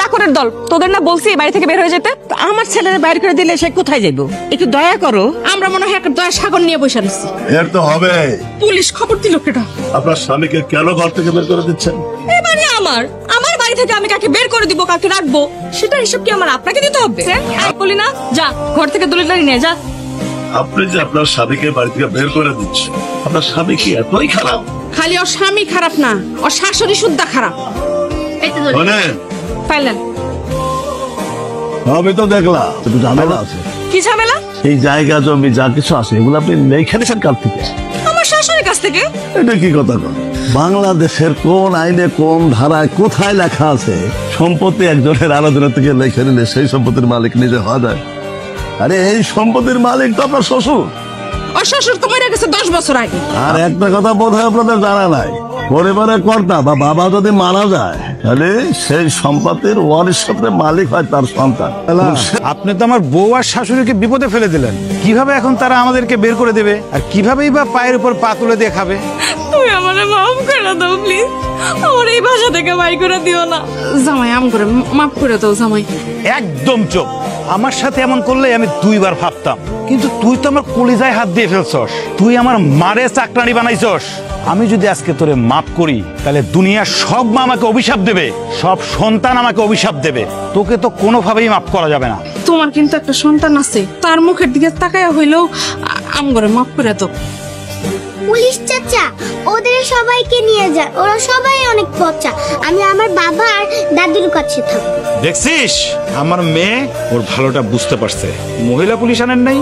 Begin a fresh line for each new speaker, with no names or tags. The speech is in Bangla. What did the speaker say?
চাকরের দল, তোদের না বলছি বাড়ি থেকে বের হয়ে যেতে?
আমার ছেলেরা বাইরে করে দিলে সে কোথায় যাইবো? একটু দয়া করো।
আমরা মনে হয় একটা দয়া সাগর নিয়ে বসে রয়েছি।
এর তো হবে।
পুলিশ খবর দিল কেটা?
আপনার স্বামীকে কেন ঘর থেকে বের করে দিচ্ছেন?
এবারে আমার বাড়ি থেকে আমি কাকে বের করে দিব, কাকে রাখবো, সেটা হিসাব কি আমার আপনাকে দিতে হবে? আর বলি না, যা ঘর থেকে দলিল নিয়ে যা।
আপনি যে আপনার স্বামীকে বাড়ি থেকে বের করে দিচ্ছেন, আপনার স্বামী কি এতই খারাপ?
খালি ওর স্বামী খারাপ না, ওর শাশুড়ি শুদ্ধা খারাপ।
ফাইলেন।
আমি তো দেখলাম একটু ঝামেলা আছে।
কি ঝামেলা?
এই জায়গা জমি যা কিছু আছে এগুলো আপনি লিখে নিয়েছেন কার থেকে?
আমার শাশুড়ির কাছ থেকে।
এটা কি কথা কন? বাংলাদেশের কোন আইনে কোন ধারায় কোথায় লেখা আছে সম্পত্তি একজনের আলাদা থেকে লিখে নিলে সেই সম্পত্তির মালিক নিজে হওয়া যায়? আরে এই সম্পত্তির মালিক তো আপনার শ্বশুর।
ওর শ্বশুর তো মরে গেছে 10 বছর আগে।
আর একটা কথা বোধহয় আপনাদের জানা নাই, পরিবারের কর্তা বা বাবা যদি মারা যায় তাহলে সেই সম্পত্তির ওয়ারিশ সূত্রে মালিক হয় তার সন্তান।
আপনি তো আমার বউ আর শাশুড়িকে বিপদে ফেলে দিলেন। কিভাবে এখন তারা আমাদেরকে বের করে দেবে, আর কিভাবেই বা পায়ের উপর পা তুলে দিয়ে খাবে?
তুমি আমারে মাফ করে দাও প্লিজ, আমার এই বাসা থেকে বাই করে দিও না।
জামাই আম করে মাফ করে দাও জামাই।
একদম চুপ। আমার সাথে এমন করলে আমি 2 বার ভাবতাম, কিন্তু তুই তো আমার কলিজায় হাত দিয়ে ফেলছস। তুই আমার মারে চাকরানি বানাইছস। আমি যদি আজকে তোরে মাফ করি তাহলে দুনিয়ার সব মা আমাকে অভিশাপ দেবে, সব সন্তান আমাকে অভিশাপ দেবে। তোকে তো কোনোভাবেই মাফ করা যাবে না।
তোমার কিন্তু একটা সন্তান আছে, তার মুখের দিকে তাকায়া হইলেও আম করে মাফ করে দাও।
পুলিশ চাচা, ওদের সবাইকে নিয়ে যায়, ওরা সবাই অনেক পচা। আমি আমার বাবা আর দাদুর কাছে থাকবো।
দেখছিস, আমার মেয়ে ওর ভালোটা বুঝতে পারছে। মহিলা পুলিশ আনেন নাই।